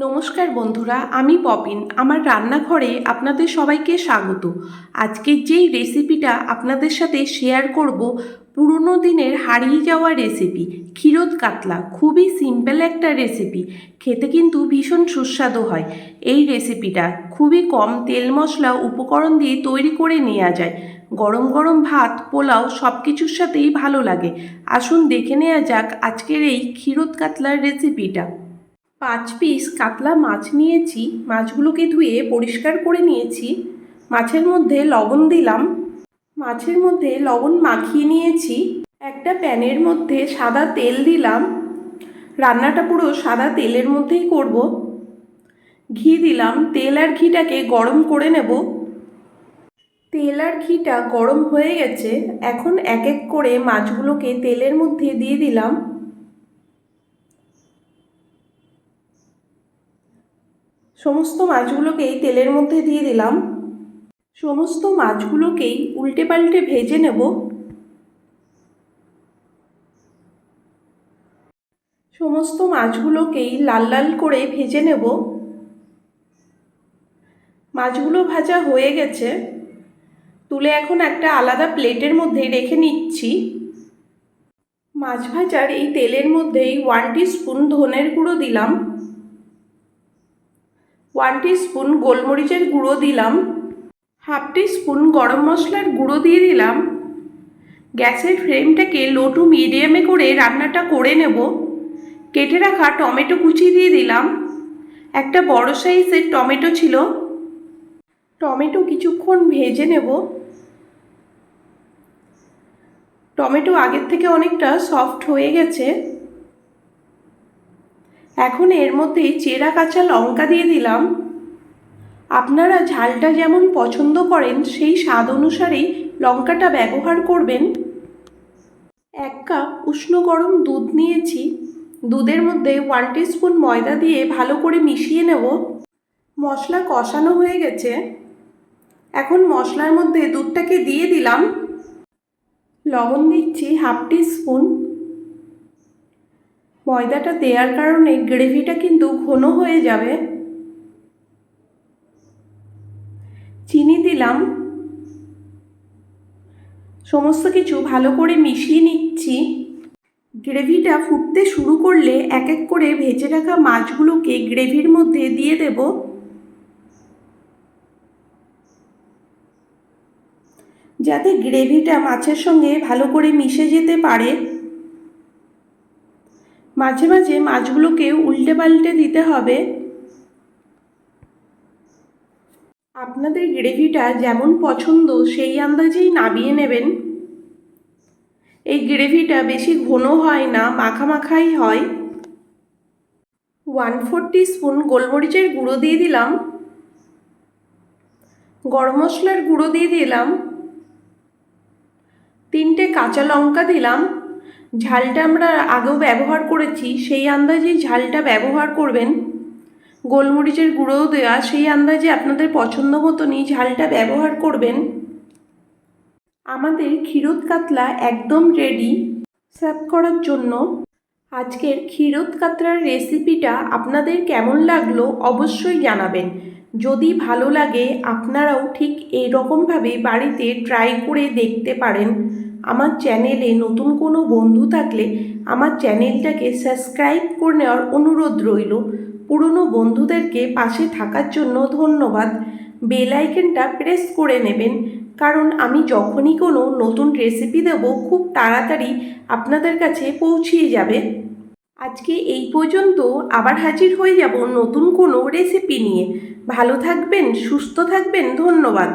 নমস্কার বন্ধুরা, আমি পপিন। আমার রান্নাঘরে আপনাদের সবাইকে স্বাগত। আজকের যেই রেসিপিটা আপনাদের সাথে শেয়ার করব, পুরনো দিনের হারিয়ে যাওয়া রেসিপি ক্ষীরোদ কাতলা। খুবই সিম্পল একটা রেসিপি, খেতে কিন্তু ভীষণ সুস্বাদু হয়। এই রেসিপিটা খুবই কম তেল মশলা উপকরণ দিয়ে তৈরি করে নেওয়া যায়। গরম গরম ভাত, পোলাও সব কিছুর সাথেই ভালো লাগে। আসুন দেখে নেওয়া যাক আজকের এই ক্ষীরোদ কাতলার রেসিপিটা। 5 পিস কাতলা মাছ নিয়েছি। মাছগুলোকে ধুয়ে পরিষ্কার করে নিয়েছি। মাছের মধ্যে লবণ দিলাম। মাছের মধ্যে লবণ মাখিয়ে নিয়েছি। একটা প্যানের মধ্যে সাদা তেল দিলাম। রান্নাটা পুরো সাদা তেলের মধ্যেই করব। ঘি দিলাম। তেল আর ঘিটাকে গরম করে নেব। তেল আর ঘিটা গরম হয়ে গেছে। এখন এক এক করে মাছগুলোকে তেলের মধ্যে দিয়ে দিলাম। সমস্ত মাছগুলোকেই তেলের মধ্যে দিয়ে দিলাম। সমস্ত মাছগুলোকেই উল্টে পাল্টে ভেজে নেব। সমস্ত মাছগুলোকেই লাল লাল করে ভেজে নেব। মাছগুলো ভাজা হয়ে গেছে। তুলে এখন একটা আলাদা প্লেটের মধ্যে রেখে নিচ্ছি। মাছ ভাজার এই তেলের মধ্যেই 1 টিস্পুন ধনের গুঁড়ো দিলাম। 1 টিস্পুন গোলমরিচের গুঁড়ো দিলাম। হাফ টিস্পুন গরম মশলার গুঁড়ো দিয়ে দিলাম। গ্যাসের ফ্লেমটাকে লো টু মিডিয়ামে করে রান্নাটা করে নেব। কেটে রাখা টমেটো কুচি দিয়ে দিলাম। একটা বড় সাইজের টমেটো ছিল। টমেটো কিছুক্ষণ ভেজে নেব। টমেটো আগের থেকে অনেকটা সফট হয়ে গেছে। এখন এর মধ্যে চেরা কাঁচা লঙ্কা দিয়ে দিলাম। আপনারা ঝালটা যেমন পছন্দ করেন সেই স্বাদ অনুসারেই লঙ্কাটা ব্যবহার করবেন। 1 কাপ উষ্ণ গরম দুধ নিয়েছি। দুধের মধ্যে 1 টিস্পুন ময়দা দিয়ে ভালো করে মিশিয়ে নেব। মশলা কষানো হয়ে গেছে। এখন মশলার মধ্যে দুধটাকে দিয়ে দিলাম। লবণ দিচ্ছি হাফ টিস্পুন। ময়দাটা দেওয়ার কারণে গ্রেভিটা কিন্তু ঘন হয়ে যাবে। চিনি দিলাম। সমস্ত কিছু ভালো করে মিশিয়ে নিচ্ছি। গ্রেভিটা ফুটতে শুরু করলে এক এক করে ভেজে রাখা মাছগুলোকে গ্রেভির মধ্যে দিয়ে দেব। যাতে গ্রেভিটা মাছের সঙ্গে ভালো করে মিশে যেতে পারে। মাঝে মাঝে মাছগুলোকে উল্টে পাল্টে দিতে হবে। আপনাদের গ্রেভিটা যেমন পছন্দ সেই আন্দাজেই নামিয়ে নেবেন। এই গ্রেভিটা বেশি ঘন হয় না, মাখা মাখাই হয়। 1/4 টিস্পুন গোলমরিচের গুঁড়ো দিয়ে দিলাম। গরম মশলার গুঁড়ো দিয়ে দিলাম। 3টে কাঁচা লঙ্কা দিলাম। ঝালটা আমরা আগেও ব্যবহার করেছি, সেই আন্দাজেই ঝালটা ব্যবহার করবেন। গোলমরিচের গুঁড়োও দেওয়া, সেই আন্দাজে আপনাদের পছন্দ মতনই ঝালটা ব্যবহার করবেন। আমাদের ক্ষীরোদ কাতলা একদম রেডি সার্ভ করার জন্য। আজকের ক্ষীরোদ কাতলার রেসিপিটা আপনাদের কেমন লাগলো অবশ্যই জানাবেন। যদি ভালো লাগে আপনারাও ঠিক এইরকমভাবে বাড়িতে ট্রাই করে দেখতে পারেন। আমার চ্যানেলে নতুন কোনো বন্ধু থাকলে আমার চ্যানেলটাকে সাবস্ক্রাইব করে নেওয়ার অনুরোধ রইল। পুরনো বন্ধুদেরকে পাশে থাকার জন্য ধন্যবাদ। বেল আইকনটা প্রেস করে নেবেন, কারণ আমি যখনই কোনো নতুন রেসিপি দেব খুব তাড়াতাড়ি আপনাদের কাছে পৌঁছিয়ে যাবে। আজকে এই পর্যন্ত। আবার হাজির হয়ে যাব নতুন কোনো রেসিপি নিয়ে। ভালো থাকবেন, সুস্থ থাকবেন। ধন্যবাদ।